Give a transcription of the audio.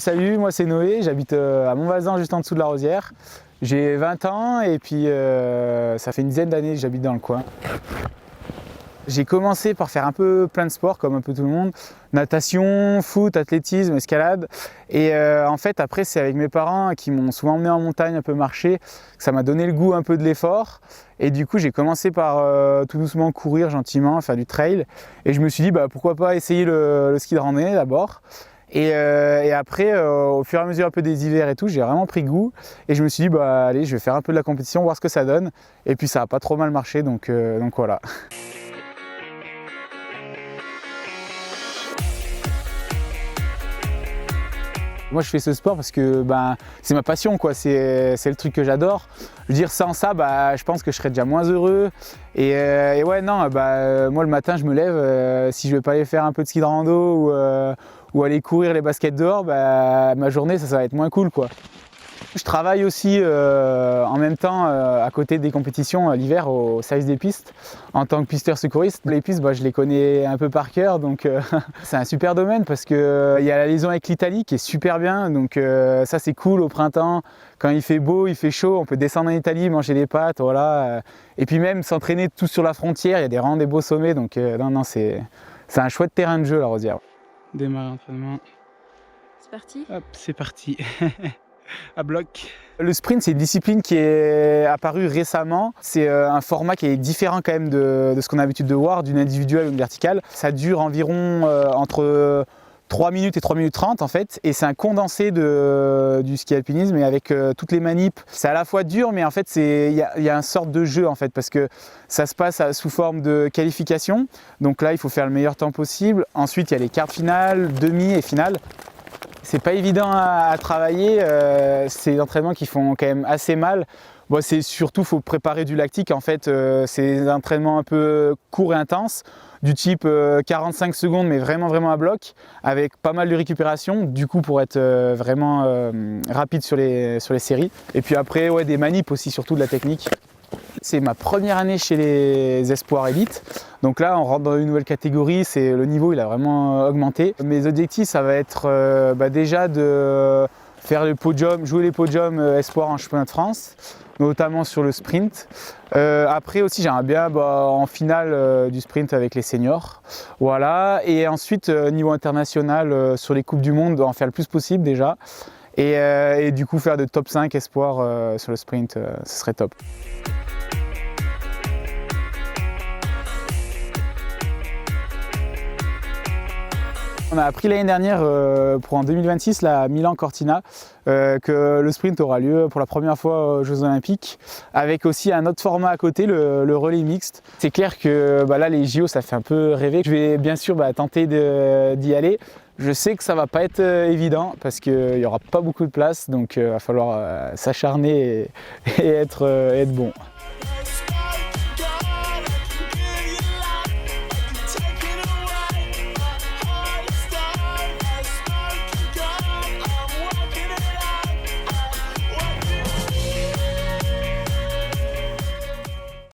Salut, moi c'est Noé, j'habite à Montvalzan, juste en dessous de la Rosière. J'ai 20 ans et puis ça fait une dizaine d'années que j'habite dans le coin. J'ai commencé par faire un peu plein de sports, comme un peu tout le monde. Natation, foot, athlétisme, escalade. Et en fait, après, c'est avec mes parents qui m'ont souvent emmené en montagne, un peu marcher, que ça m'a donné le goût un peu de l'effort. Et du coup, j'ai commencé par tout doucement courir gentiment, faire du trail. Et je me suis dit, pourquoi pas essayer le ski de randonnée d'abord. Et après, au fur et à mesure un peu des hivers et tout, j'ai vraiment pris goût. Et je me suis dit, allez, je vais faire un peu de la compétition, voir ce que ça donne. Et puis ça n'a pas trop mal marché, donc voilà. Moi je fais ce sport parce que c'est ma passion, quoi. C'est le truc que j'adore. Je veux dire, sans ça, je pense que je serais déjà moins heureux. Et ouais, non, moi le matin je me lève, si je vais pas aller faire un peu de ski de rando ou aller courir les baskets dehors, ma journée ça va être moins cool, quoi. Je travaille aussi en même temps à côté des compétitions l'hiver au service des pistes en tant que pisteur secouriste. Les pistes, je les connais un peu par cœur, donc c'est un super domaine parce qu'il y a la liaison avec l'Italie qui est super bien, donc ça c'est cool au printemps. Quand il fait beau, il fait chaud, on peut descendre en Italie, manger des pâtes, voilà. Et puis même s'entraîner tout sur la frontière, il y a des beaux sommets, donc non, c'est un chouette terrain de jeu la Rosière. Démarrer l'entraînement. C'est parti. Hop, c'est parti. À bloc. Le sprint, c'est une discipline qui est apparue récemment. C'est un format qui est différent quand même de ce qu'on a l'habitude de voir, d'une individuelle ou d'une verticale. Ça dure environ entre 3 minutes et 3 minutes 30 en fait, et c'est un condensé du ski alpinisme et avec toutes les manips. C'est à la fois dur, mais en fait il y a une sorte de jeu en fait, parce que ça se passe sous forme de qualification. Donc là, il faut faire le meilleur temps possible. Ensuite, il y a les quarts finales, demi et finale. C'est pas évident à travailler, c'est des entraînements qui font quand même assez mal. C'est surtout, faut préparer du lactique en fait, c'est des entraînements un peu courts et intenses, du type 45 secondes mais vraiment à bloc, avec pas mal de récupération, du coup pour être vraiment rapide sur les séries. Et puis après, ouais, des manips aussi, surtout de la technique. C'est ma première année chez les Espoirs Élite. Donc là, on rentre dans une nouvelle catégorie, le niveau il a vraiment augmenté. Mes objectifs, ça va être déjà de faire le podium, jouer les podiums Espoirs en championnat de France, notamment sur le sprint. Après aussi, j'aimerais bien en finale du sprint avec les seniors. Voilà. Et ensuite, niveau international, sur les Coupes du Monde, en faire le plus possible déjà. Et du coup, faire de top 5 Espoirs sur le sprint, ce serait top. On a appris l'année dernière pour en 2026 la Milan-Cortina que le sprint aura lieu pour la première fois aux Jeux Olympiques, avec aussi un autre format à côté, le relais mixte. C'est clair que là les JO ça fait un peu rêver. Je vais bien sûr tenter d'y aller. Je sais que ça va pas être évident parce qu'il n'y aura pas beaucoup de place, donc il va falloir s'acharner et être bon.